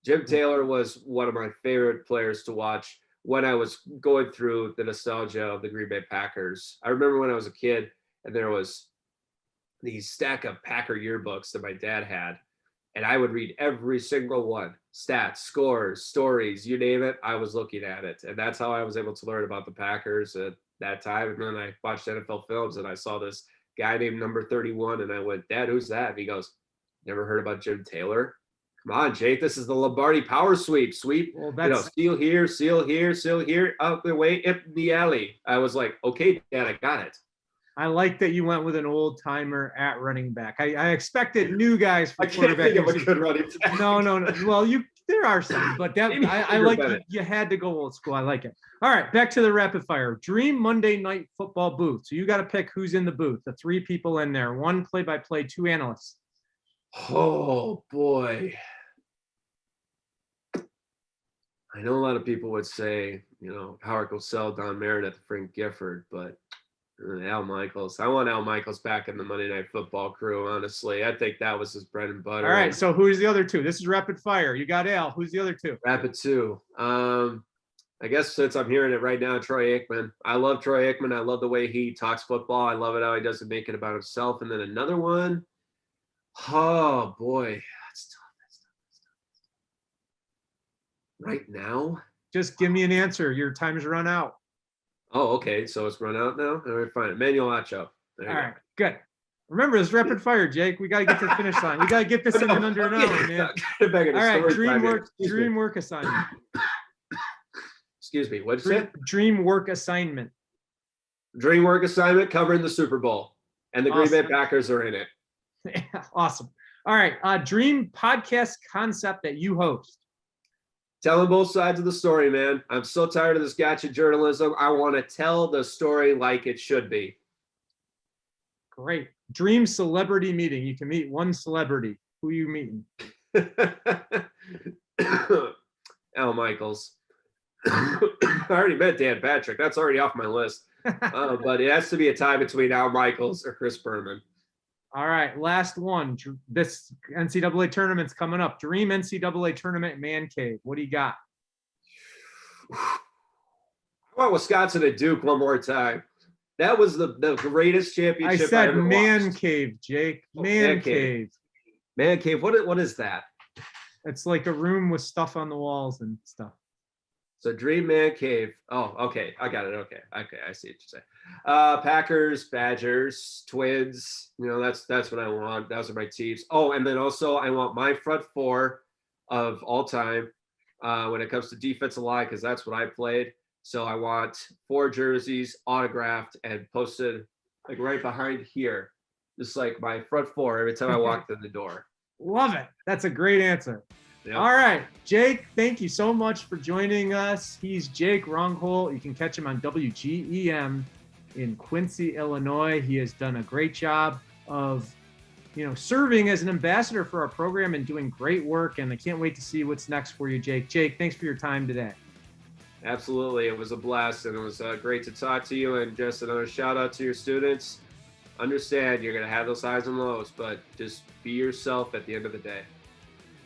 Jim Taylor was one of my favorite players to watch when I was going through the nostalgia of the Green Bay Packers. I remember when I was a kid and there was these stack of Packer yearbooks that my dad had, and I would read every single one. Stats, scores, stories, you name it, I was looking at it. And that's how I was able to learn about the Packers at that time. And then I watched NFL films and I saw this guy named number 31, and I went, Dad, who's that? And he goes, never heard about Jim Taylor? Come on, Jake, this is the Lombardi power sweep. Well, that's... seal here, seal here, out the way, in the alley. I was like, okay, Dad, I got it. I like that you went with an old timer at running back. I expected new guys for quarterback. I can't think of a good running back. No. Well, there are some, but that I like that you had to go old school. I like it. All right, back to the rapid fire. Dream Monday Night Football booth. So you got to pick who's in the booth. The three people in there. One play-by-play, two analysts. Oh boy. I know a lot of people would say, Howard Cosell, Don Meredith, Frank Gifford, but Al Michaels. I want Al Michaels back in the Monday Night Football crew, honestly. I think that was his bread and butter. All right, so who's the other two? This is rapid fire. You got Al. Who's the other two? Rapid two. I guess since I'm hearing it right now, Troy Aikman. I love Troy Aikman. I love the way he talks football. I love it how he doesn't make it about himself. And then another one. Oh, boy. That's tough. Right now? Just give me an answer. Your time's run out. Oh, okay. So it's run out now? All right, fine. Emmanuel Acho. All right, good. Remember, this rapid fire, Jake. We got to get to the finish line. We got to get this in under an hour, man. All right, dream work assignment. Excuse me. What'd you say? Dream work assignment. Dream work assignment covering the Super Bowl. And the Green Bay Packers are in it. Awesome. All right. Dream podcast concept that you host. Telling both sides of the story, man. I'm so tired of this gotcha journalism. I want to tell the story like it should be. Great. Dream celebrity meeting. You can meet one celebrity. Who are you meeting? Al Michaels. I already met Dan Patrick. That's already off my list. But it has to be a tie between Al Michaels or Chris Berman. All right, last one. This NCAA tournament's coming up. Dream NCAA tournament man cave. What do you got? I want Wisconsin and Duke one more time. That was the greatest championship I said ever man watched. Cave, Jake. Man cave. Man cave. What is that? It's like a room with stuff on the walls and stuff. So Dream Man Cave. Oh, okay. I got it. Okay. I see what you're saying. Packers, Badgers, Twins. That's what I want. Those are my teams. Oh, and then also I want my front four of all time when it comes to defensive line, because that's what I played. So I want 4 jerseys autographed and posted like right behind here. Just like my front four every time I walk through the door. Love it. That's a great answer. Yep. All right, Jake, thank you so much for joining us. He's Jake Rongholt. You can catch him on WGEM in Quincy, Illinois. He has done a great job of, serving as an ambassador for our program and doing great work. And I can't wait to see what's next for you, Jake. Jake, thanks for your time today. Absolutely. It was a blast, and it was great to talk to you. And just another shout out to your students. understand you're going to have those highs and lows, but just be yourself at the end of the day.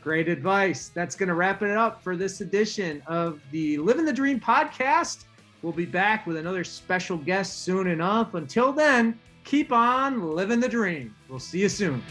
Great advice. That's going to wrap it up for this edition of the Livin the Dream podcast. We'll be back with another special guest soon enough. Until then, keep on living the dream. We'll see you soon.